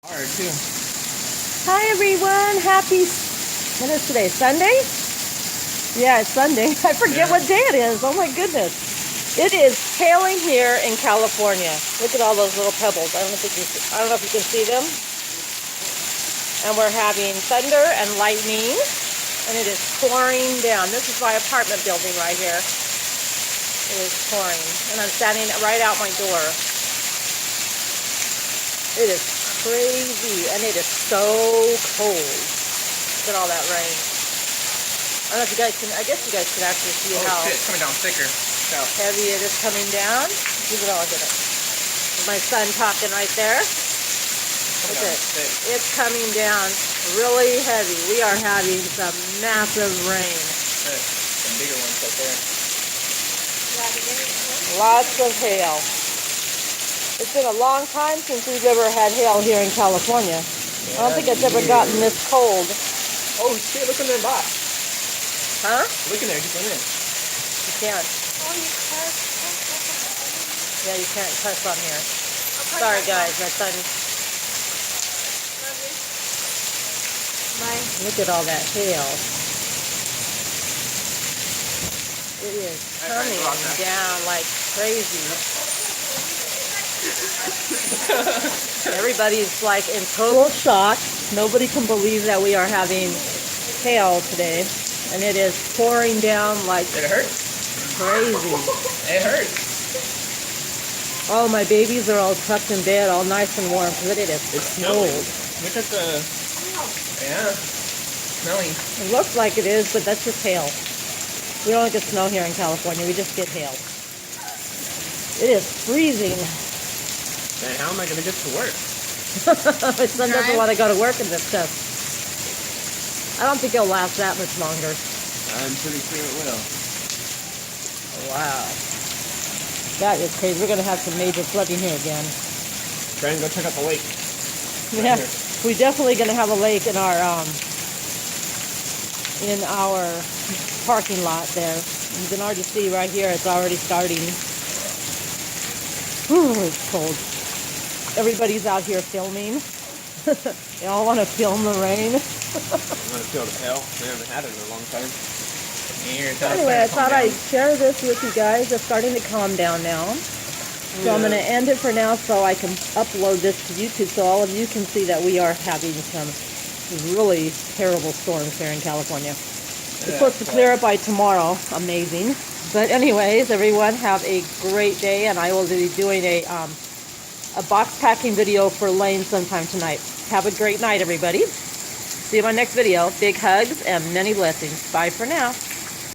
Hard too. Hi everyone, what is today, Sunday? Yeah, it's Sunday. I forget what day it is. Oh my goodness. It is hailing here in California. Look at all those little pebbles. I don't know if you can see them. And we're having thunder and lightning, and it is pouring down. This is my apartment building right here. It is pouring, and I'm standing right out my door. It is crazy, and it is so cold. Look at all that rain. I don't know if you guys can, I guess you guys can actually see how shit, it's coming down thicker. heavy it is coming down. Look at all of it. My son talking right there. Look at it. It's coming down really heavy. We are having some massive rain. Some bigger ones up there. Lots of hail. It's been a long time since we've ever had hail here in California. I don't think it's ever gotten this cold. Oh shit, look in there, box. Huh? Look in there, just in there. You can't. Oh, you cuss. Yeah, you can't cuss on here. Sorry guys, my son. Bye. Look at all that hail. It is coming down like crazy. Everybody's like in total shock. Nobody can believe that we are having hail today. And it is pouring down like It hurts. crazy. It hurts. Oh, my babies are all tucked in bed, all nice and warm, because it is It's cold. snowing. Look at the... Yeah. Smelling. It looks like it is, but that's just hail. We don't get snow here in California. We just get hail. It is freezing. Man, how am I going to get to work? My son doesn't Drive? want to go to work in this stuff. I don't think it'll last that much longer. I'm pretty sure it will. Wow. That is crazy. We're going to have some major flooding here again. Try and go check out the lake. Yeah, we're definitely going to have a lake in our parking lot there. You can already see right here it's already starting. Whew, it's cold. Everybody's out here filming. They all want to film the rain. I'm going to feel the hell. We haven't had it in a long time. Anyway, I thought I'd share this with you guys. It's starting to calm down now. So I'm going to end it for now so I can upload this to YouTube so all of you can see that we are having some really terrible storms here in California. It's supposed to clear up by tomorrow. Amazing. But anyways, everyone have a great day, and I will be doing a box packing video for Lane sometime tonight. Have a great night, everybody. See you in my next video. Big hugs and many blessings. Bye for now.